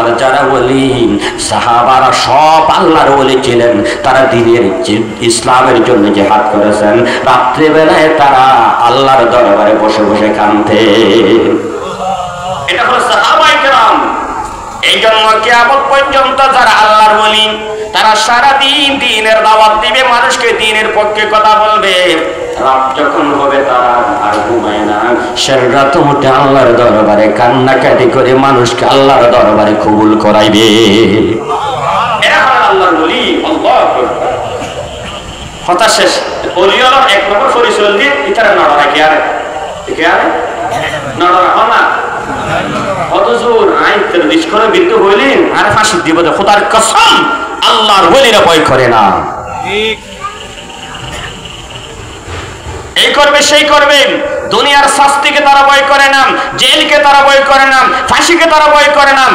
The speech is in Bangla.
আল্লাহর যারা ওলি সাহাবারা সব আল্লাহর ওলি ছিলেন, তারা দ্বীনের ইসলামের জন্য জিহাদ করেছেন। রাত্রে বেলায় তারা আল্লাহর দরবারে বসে বসে কাঁদতেন। এটা হলো সাহাবায়ে কেরাম। এই জন্য কিয়ামত পর্যন্ত যারা আল্লাহর ওলি তারা সারাদিন দ্বীনের দাওয়াত দিবে, মানুষকে দ্বীনের পক্ষে কথা বলবে। রাত যখন হবে তারা আর ঘুমায় না, শেষ রাত উঠে আল্লাহর দরবারে কান্নাকাটি করে মানুষকে আল্লাহর দরবারে কবুল করাইবে। এরা হলো আল্লাহর ওলি। আল্লাহু আকবার। কথা শেষ। ওলি হলো এক নম্বর পরিচয় দিয়ে ইতারা নড়া কি আরে নড়া হয় না। অথচ আইন রিস্ক করে বিদ্যুৎ হইলেন আর ফাঁসি দিব, খোদার কসম আল্লাহর ওলিরা ভয় করে না। এই করবে সেই করবে, দুনিয়ার শাস্তিকে তারা ভয় করে না, জেলকে তারা ভয় করে না, ফাঁসিকে তারা ভয় করে না।